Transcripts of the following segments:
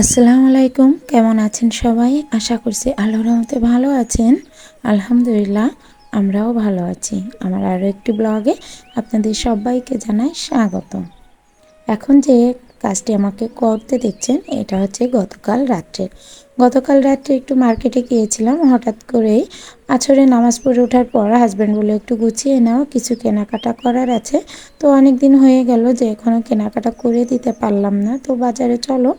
আসসালামু আলাইকুম, কেমন আছেন সবাই? আশা করছি আল্লাহর রহমতে ভালো আছেন। আলহামদুলিল্লাহ, আমরাও ভালো আছি। আমার আরও একটি ব্লগে আপনাদের সবাইকে জানাই স্বাগত। এখন যে কাজটি আমাকে করতে দেখছেন, এটা হচ্ছে গতকাল রাত্রে একটু মার্কেটে গিয়েছিলাম। হঠাৎ করেই আছরে নামাজ পড়ে ওঠার পর হাজব্যান্ড বলে একটু গুছিয়ে নাও, কিছু কেনাকাটা করার আছে। তো অনেক দিন হয়ে গেল যে এখনও কেনাকাটা করে দিতে পারলাম না, তো বাজারে চলো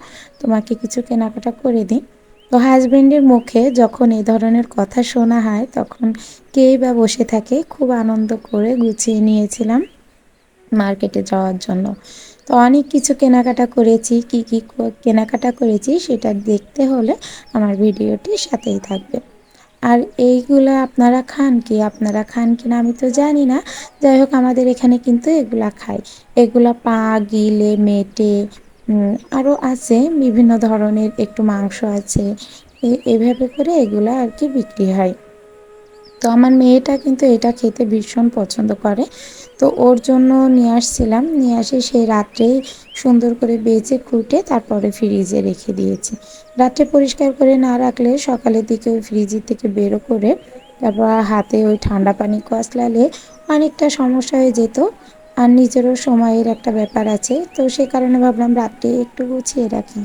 তোমাকে কিছু কেনাকাটা করে দিই। তো হাজব্যান্ডের মুখে যখন এই ধরনের কথা শোনা হয় তখন কেই বা বসে থাকে। খুব আনন্দ করে গুছিয়ে নিয়েছিলাম মার্কেটে যাওয়ার জন্য। তো অনেক কিছু কেনাকাটা করেছি। কি কি কেনাকাটা করেছি সেটা দেখতে হলে আমার ভিডিওটির সাথেই থাকবে। আর এইগুলা আপনারা খান কিনা আমি তো জানি না। যাই হোক, আমাদের এখানে কিন্তু এগুলা খায়। এগুলা পা গিলে মেটে আরও আছে বিভিন্ন ধরনের, একটু মাংস আছে। এভাবে করে এগুলা আর কি বিক্রি হয়। তো আমার মেয়েটা কিন্তু এটা খেতে ভীষণ পছন্দ করে। তো ওর জন্য নিয়ে আসছিলাম, নিয়ে আসে সেই রাত্রেই সুন্দর করে বেছে কুটে তারপরে ফ্রিজে রেখে দিয়েছি। রাত্রে পরিষ্কার করে না রাখলে সকালের দিকে ওই ফ্রিজের থেকে বেরো করে তারপর হাতে ওই ঠান্ডা পানি কসলালে অনেকটা সমস্যা হয়ে যেত। আর নিজেরও সময়ের একটা ব্যাপার আছে, তো সে কারণে ভাবলাম রাত্রে একটু গুছিয়ে রাখি।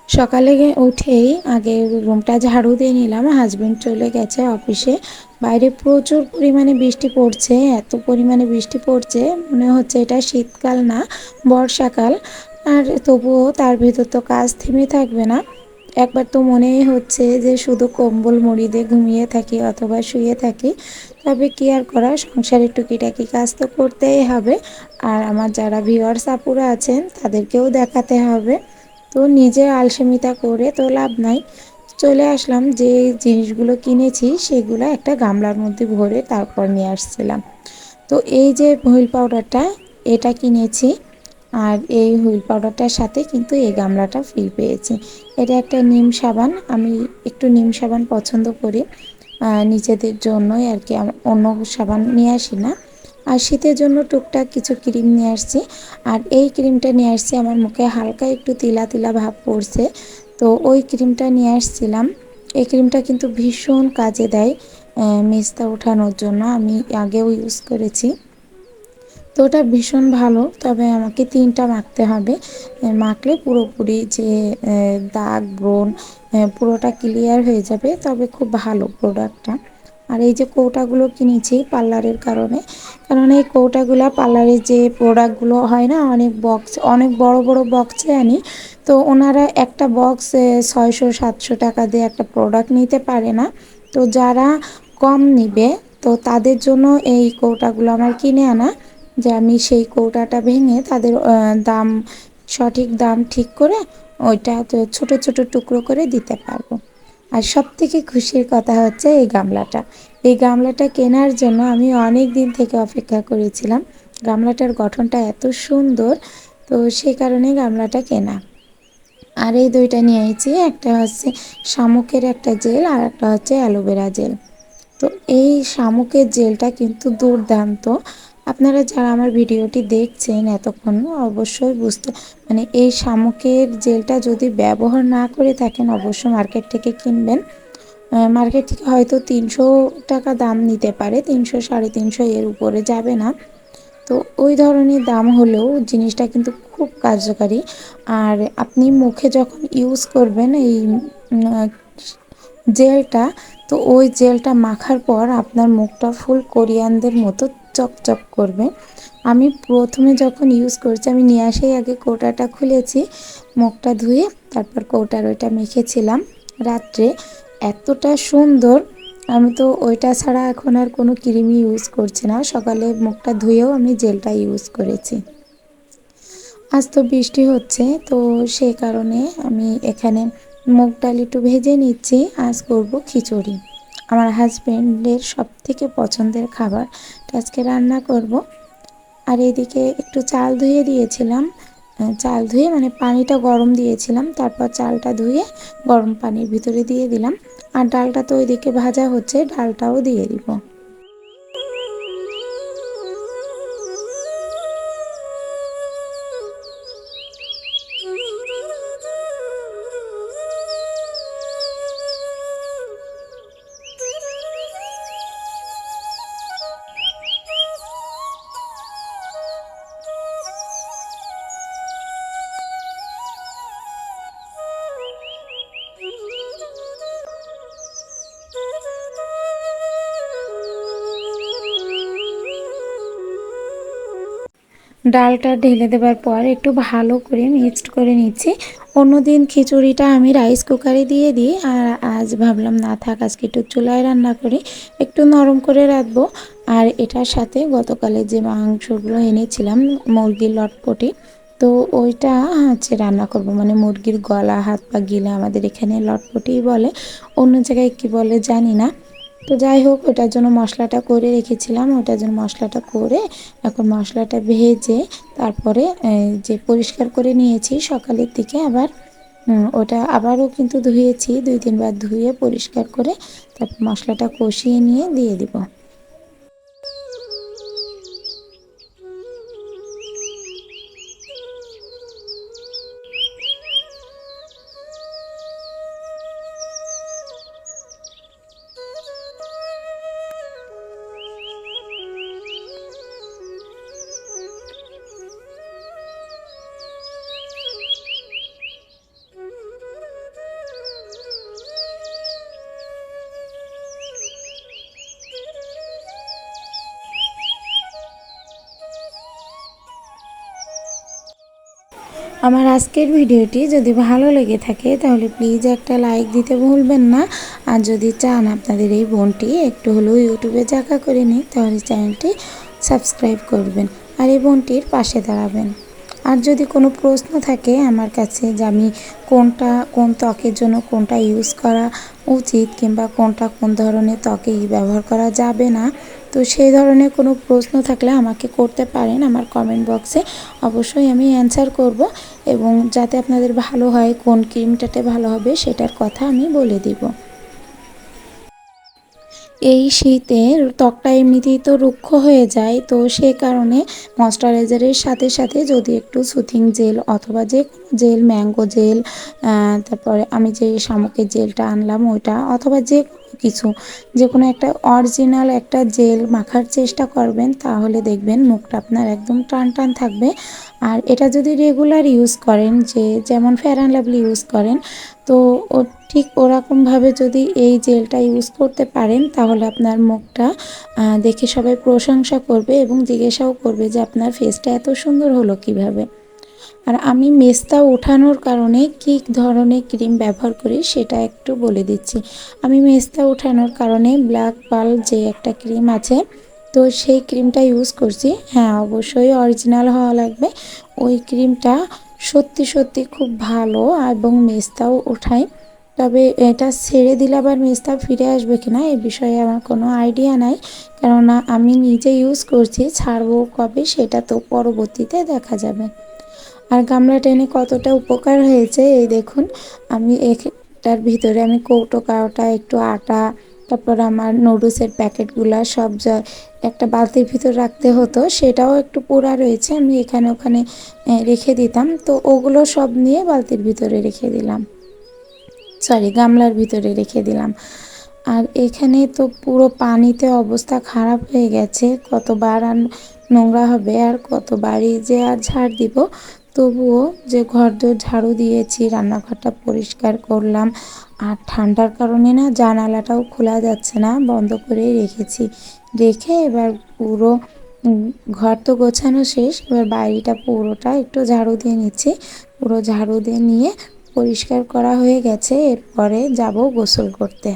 সকালে উঠেই আগে রুমটা ঝাড়ু দিয়ে নিলাম। হাজব্যান্ড চলে গেছে অফিসে। বাইরে প্রচুর পরিমাণে বৃষ্টি পড়ছে, এত পরিমাণে বৃষ্টি পড়ছে মনে হচ্ছে এটা শীতকাল না বর্ষাকাল। আর তবুও তার ভিতর তো কাজ থেমে থাকবে না। একবার তো মনেই হচ্ছে যে শুধু কম্বল মুড়ি দিয়ে ঘুমিয়ে থাকি অথবা শুয়ে থাকি। তবে কি আর করা, সংসারের টুকিটাকি কাজ তো করতেই হবে। আর আমার যারা ভিউয়ার্স আপুরা আছেন তাদেরকেও দেখাতে হবে। তো নিজে আলসেমিতা করে তো লাভ নাই। চলে আসলাম, যে জিনিসগুলো কিনেছি সেগুলো একটা গামলার মধ্যে ভরে তারপর নিয়ে আসছিলাম। তো এই যে হুইল পাউডারটা, এটা কিনেছি। আর এই হুইল পাউডারটার সাথে কিন্তু এই গামলাটা ফ্রি পেয়েছি। এটা একটা নিম সাবান, আমি একটু নিম সাবান পছন্দ করি নিজেদের জন্যই আর কি, অন্য সাবান নিয়ে আসি না। আর শীতের জন্য টুকটাক কিছু ক্রিম নিয়ে আসছি। আর এই ক্রিমটা নিয়ে আসছি, আমার মুখে হালকা একটু তিলা তিলা ভাব পড়ছে, তো ওই ক্রিমটা নিয়ে আসছিলাম। এই ক্রিমটা কিন্তু ভীষণ কাজে দেয় মেস্তা ওঠানোর জন্য। আমি আগেও ইউজ করেছি, তো ওটা ভীষণ ভালো। তবে আমাকে 3টা মাখতে হবে। মাখলে পুরোপুরি যে দাগ ব্রণ পুরোটা ক্লিয়ার হয়ে যাবে। তবে খুব ভালো প্রোডাক্টটা। আর এই যে কৌটাগুলো কিনেছি পার্লারের কারণে, কারণ এই কৌটাগুলো পার্লারের যে প্রোডাক্টগুলো হয় না, অনেক বক্স, অনেক বড় বড় বক্সে আনি। তো ওনারা একটা বক্সে 600-700 টাকা দিয়ে একটা প্রোডাক্ট নিতে পারে না। তো যারা কম নিবে তো তাদের জন্য এই কৌটাগুলো আমার কিনে আনা, যে আমি সেই কৌটাটা ভেঙে তাদের দাম, সঠিক দাম ঠিক করে ওইটা তো ছোট ছোট টুকরো করে দিতে পারবো। আর সবথেকে খুশির কথা হচ্ছে এই গামলাটা কেনার জন্য আমি অনেক দিন থেকে অপেক্ষা করেছিলাম। গামলাটার গঠনটা এত সুন্দর, তো সেই কারণে গামলাটা কেনা। আর এই দুইটা নিয়েছি, একটা হচ্ছে শামুকের একটা জেল আর একটা হচ্ছে অ্যালোভেরা জেল। তো এই শামুকের জেলটা কিন্তু দুর্দান্ত। আপনারা যারা আমার ভিডিওটি দেখছেন এতক্ষণ অবশ্যই মানে এই শামুকের জেলটা যদি ব্যবহার না করে থাকেন অবশ্যই মার্কেট থেকে কিনবেন। মার্কেট থেকে হয়তো 300 টাকা দাম নিতে পারে, 300-350 এর উপরে যাবে না। তো ওই ধরনের দাম হলেও জিনিসটা কিন্তু খুব কার্যকারী। আর আপনি মুখে যখন ইউজ করবেন এই জেলটা, তো ওই জেলটা মাখার পর আপনার মুখটা ফুল কোরিয়ানদের মতো চকচক করবে। আমি প্রথমে যখন ইউজ করছি, আমি নিয়ে আসেই আগে কৌটাটা খুলেছি, মুখটা ধুয়ে তারপর কৌটার ওইটা মেখেছিলাম রাত্রে। এতটা সুন্দর, আমি তো ওইটা ছাড়া এখন আর কোনো ক্রিমই ইউজ করছি না। সকালে মুখটা ধুয়েও আমি জেলটা ইউজ করেছি। আজ তো বৃষ্টি হচ্ছে, তো সেই কারণে আমি এখানে মুগ ডাল একটু ভেজে নিচ্ছি। আজ করব খিচুড়ি। আমার হাজবেন্ডের সবথেকে পছন্দের খাবার। আজকে রান্না করব। আর এদিকে একটু চাল ধুয়ে দিয়েছিলাম, চাল ধুয়ে মানে পানিটা গরম দিয়েছিলাম, তারপর চালটা ধুয়ে গরম পানির ভিতরে দিয়ে দিলাম। আর ডালটা তো ওইদিকে ভাজা হচ্ছে, ডালটাও দিয়ে দিব। ডালটা ঢেলে দেওয়ার পর একটু ভালো করে মিক্সড করে নিচ্ছি। অন্যদিন খিচুড়িটা আমি রাইস কুকারে দিয়ে দিই, আর আজ ভাবলাম না থাক, আজকে একটু চুলায় রান্না করি, একটু নরম করে রাখবো। আর এটার সাথে গতকালে যে মাংসগুলো এনেছিলাম, মুরগির লটপটি, তো ওইটা হচ্ছে রান্না করব। মানে মুরগির গলা, হাত পা গিলে আমাদের এখানে লটপটিই বলে, অন্য জায়গায় কি বলে জানি না। তো যাই হোক, ওটার জন্য মশলাটা করে রেখেছিলাম, ওটার জন্য মশলাটা করে এখন মশলাটা ভেজে তারপরে যে পরিষ্কার করে নিয়েছি সকালের দিকে, আবার ওটা আবারও কিন্তু ধুয়েছি, 2-3 বার ধুয়ে পরিষ্কার করে তারপর মশলাটা কষিয়ে নিয়ে দিয়ে দিব। আমার আজকের ভিডিওটি যদি ভালো লেগে থাকে তাহলে প্লিজ একটা লাইক দিতে ভুলবেন না। আর যদি চান আপনাদের এই বোনটি একটু হলেও ইউটিউবে জায়গা করে নিই, তাহলে চ্যানেলটি সাবস্ক্রাইব করবেন আর এই বোনটির পাশে দাঁড়াবেন। আর যদি কোনো প্রশ্ন থাকে আমার কাছে যে আমি কোন ত্বকের জন্য কোনটা ইউজ করা উচিত, কিংবা কোনটা কোন ধরনের ত্বকে ব্যবহার করা যাবে না, তো সেই ধরনের কোনো প্রশ্ন থাকলে আমাকে করতে পারেন আমার কমেন্ট বক্সে, অবশ্যই আমি অ্যান্সার করব। এবং যাতে আপনাদের ভালো হয়, কোন ক্রিমটাতে ভালো হবে সেটার কথা আমি বলে দিব। এই শীতে ত্বকটা এমনিতেই তো রুক্ষ হয়ে যায়, তো সে কারণে ময়শ্চারাইজারের সাথে সাথে যদি একটু সুথিং জেল অথবা যে কোনো জেল, ম্যাঙ্গো জেল, তারপরে আমি যে শামুকের জেলটা আনলাম ওইটা, অথবা যে কিছু যে কোনো একটা অরিজিনাল একটা জেল মাখার চেষ্টা করবেন, তাহলে দেখবেন মুখটা আপনার একদম টান টান থাকবে। আর এটা যদি রেগুলার ইউজ করেন, যেমন ফেয়ার অ্যান্ড লাভলি ইউজ করেন, তো ও ঠিক ওরকমভাবে যদি এই জেলটা ইউজ করতে পারেন, তাহলে আপনার মুখটা দেখে সবাই প্রশংসা করবে এবং জিজ্ঞাসাও করবে যে আপনার ফেসটা এত সুন্দর হলো কিভাবে। আর আমি মেস্তা ওঠানোর কারণে কী ধরনের ক্রিম ব্যবহার করি সেটা একটু বলে দিচ্ছি। আমি মেস্তা ওঠানোর কারণে ব্ল্যাক পার্ল যে একটা ক্রিম আছে, তো সেই ক্রিমটা ইউজ করছি। হ্যাঁ, অবশ্যই অরিজিনাল হওয়া লাগবে। ওই ক্রিমটা সত্যি সত্যি খুব ভালো এবং মেস্তাও ওঠায়। তবে এটা ছেড়ে দিলে আবার মেস্তা ফিরে আসবে কিনা এ বিষয়ে আমার কোনো আইডিয়া নাই, কেননা আমি নিজে ইউজ করছি, ছাড়বো কবে সেটা তো পরবর্তীতে দেখা যাবে। আর গামলা টেনে কতটা উপকার হয়েছে এই দেখুন। আমি এটার ভিতরে আমি কৌটো কাওটা একটু আটা, তারপর আমার নুডলসের প্যাকেটগুলো সব একটা বালতির ভিতর রাখতে হতো, সেটাও একটু পোড়া রয়েছে, আমি এখানে ওখানে রেখে দিতাম, তো ওগুলো সব নিয়ে বালতির ভিতরে রেখে দিলাম, সরি গামলার ভিতরে রেখে দিলাম। আর এখানে তো পুরো পানিতে অবস্থা খারাপ হয়ে গেছে, কতবার আর নোংরা হবে আর কতবারই যে আর ঝাড় দিব। তবুও যে ঘরদোর ঝাড়ু দিয়েছি, রান্নাঘরটা পরিষ্কার করলাম, আর ঠান্ডার কারণে না জানালাটাও খোলা যাচ্ছে না, বন্ধ করেই রেখেছি। রেখে এবার পুরো ঘর তো গোছানো শেষ, এবার বাইরেটা পুরোটা একটু ঝাড়ু দিয়ে নিচ্ছি। পুরো ঝাড়ু দিয়ে নিয়ে পরিষ্কার করা হয়ে গেছে, এরপরে যাব গোসল করতে।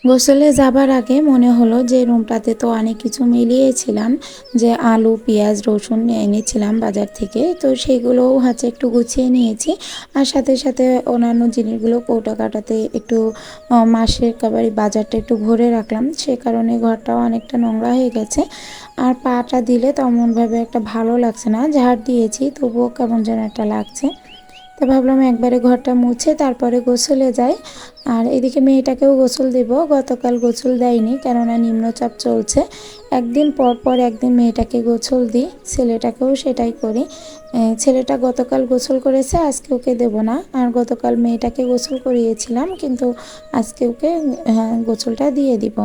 গোসলে যাবার আগে মনে হলো যে রুমটাতে তো অনেক কিছু মিলিয়েছিলাম, যে আলু পেঁয়াজ রসুন এনেছিলাম বাজার থেকে, তো সেগুলোও হচ্ছে একটু গুছিয়ে নিয়েছি। আর সাথে সাথে অন্যান্য জিনিসগুলো কৌটো কাটাতে একটু মাসের একেবারে বাজারটা একটু ভরে রাখলাম, সে কারণে ঘরটাও অনেকটা নোংরা হয়ে গেছে। আর পাটা দিলে তেমনভাবে একটা ভালো লাগছে না, ঝাড় দিয়েছি তবুও কেমন যেন একটা লাগছে। তো ভাবলাম একবারে ঘরটা মুছে তারপরে গোসলে যাই। আর এদিকে মেয়েটাকেও গোসল দেব, গতকাল গোসল দেয়নি কেননা নিম্নচাপ চলছে। একদিন পর পর একদিন মেয়েটাকে গোসল দিই, ছেলেটাকেও সেটাই করি। ছেলেটা গতকাল গোসল করেছে, আজকে ওকে দেবো না। আর গতকাল মেয়েটাকে গোসল করিয়েছিলাম, কিন্তু আজকে ওকে গোসলটা দিয়ে দিব।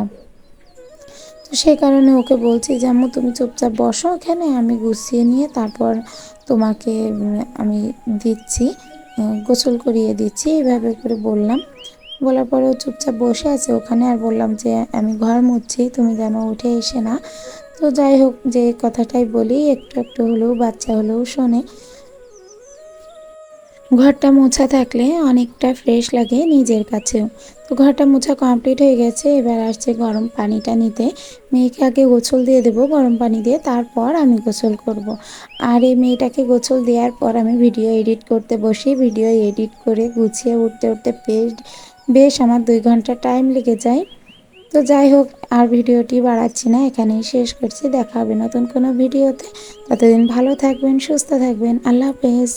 তো সেই কারণে ওকে বলছি যে আম্মু তুমি চুপচাপ বসো এখানে, আমি গুছিয়ে নিয়ে তারপর তোমাকে আমি দিচ্ছি, গোসল করিয়ে দিচ্ছি, এইভাবে করে বললাম। বলার পরে ও চুপচাপ বসে আছে ওখানে। আর বললাম যে আমি ঘর মুছছি, তুমি যেন উঠে এসে না। তো যাই হোক, যে কথাটাই বলি একটু একটু হলেও বাচ্চা হলেও শোনে। ঘরটা মোছা থাকলে অনেকটা ফ্রেশ লাগে নিজের কাছেও। তো ঘরটা মোছা কমপ্লিট হয়ে গেছে, এবার আসছে গরম পানিটা নিতে। মেয়েকে আগে গোসল দিয়ে দেবো গরম পানি দিয়ে, তারপর আমি গোসল করব। আর এই মেয়েটাকে গোসল দেওয়ার পর আমি ভিডিও এডিট করতে বসি, ভিডিও এডিট করে গুছিয়ে উঠতে উঠতে বেশ আমার 2 ঘন্টা টাইম লেগে যায়। তো যাই হোক, আর ভিডিওটি বাড়াচ্ছি না, এখানেই শেষ করছি। দেখা হবে নতুন কোনো ভিডিওতে। ততদিন ভালো থাকবেন, সুস্থ থাকবেন, আল্লাহ হাফেজ।